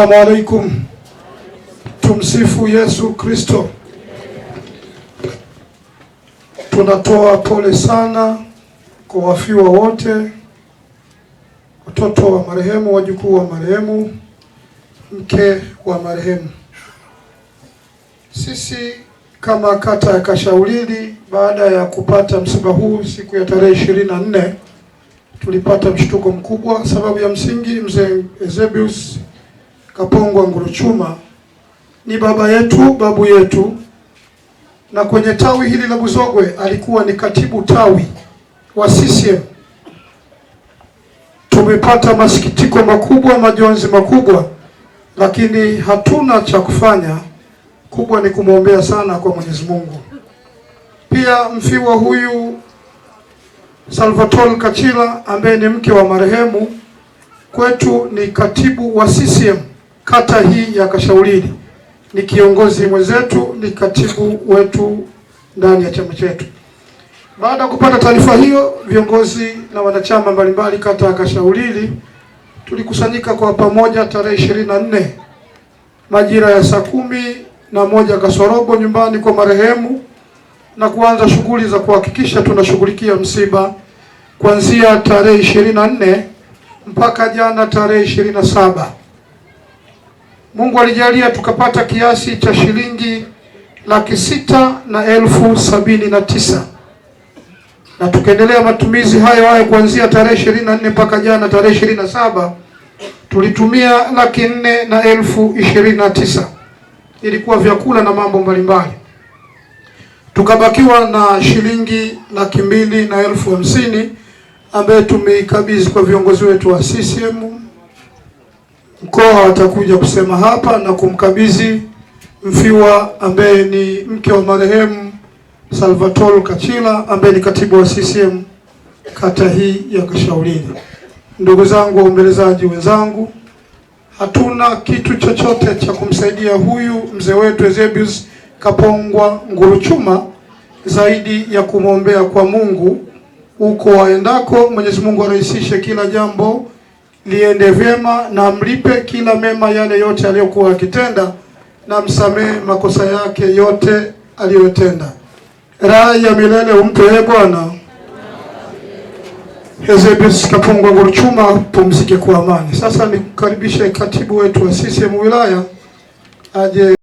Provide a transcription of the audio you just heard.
Assalamu alaikum. Tumsifu Yesu Kristo. Tunatoa pole sana kwa wafiwa wote, watoto wa marehemu, wajukuu wa marehemu, mke wa marehemu. Sisi kama kata ya Kashaulili, baada ya kupata msiba huu siku ya tarehe 24, tulipata mshtuko mkubwa. Sababu ya msingi, mzee Eusebius Kapongwa Nguruchuma ni baba yetu, babu yetu, na kwenye tawi hili la Buzogwe alikuwa ni katibu tawi wa CCM. Tumepata masikitiko makubwa, majonzi makubwa, lakini hatuna cha kufanya. Kubwa ni kumwombea sana kwa Mwenyezi Mungu. Pia mfiwa huyu Salvatore Kachila ambaye ni mke wa marehemu, kwetu ni katibu wa CCM kata hii ya Kashaulili, ni kiongozi mwenzetu, ni katibu wetu ndani ya chama chetu. Baada ya kupata taarifa hiyo, viongozi na wanachama mbalimbali kata ya Kashaulili tulikusanyika kwa pamoja tarehe 24 majira ya saa 11 kasorobo nyumbani kwa marehemu, na kuanza shughuli za kuhakikisha tunashughulikia msiba kuanzia tarehe 24 mpaka jana tarehe 27. Mungu alijalia tukapata kiasi cha shilingi 606,079, na tukaendelea matumizi hayo kuanzia tarehe 24 mpaka jana tarehe 27 tulitumia 404,029. Ilikuwa vyakula na mambo mbalimbali. Tukabakiwa na shilingi 200,050 ambaye tumeikabidhi kwa viongozi wetu wa CCM. Mkoa watakuja kusema hapa na kumkabidhi mfiwa ambaye ni mke wa marehemu Salvatore Kachila ambaye ni katibu wa CCM kata hii ya Kashaulili. Ndugu zangu waombelezaji wenzangu, hatuna kitu chochote cha kumsaidia huyu mzee wetu Eusebius Kapongwa Nguruchuma zaidi ya kumwombea kwa Mungu uko waendako. Mwenyezi Mungu arahisishe kila jambo liende vyema, na amlipe kila mema yale yote aliyokuwa akitenda, na msamehe makosa yake yote aliyotenda. Raha ya milele umpe Bwana. Eusebius Kapongwa Nguruchuma pumzike kwa amani. Sasa nikukaribishe katibu wetu wa CCM wilaya aje.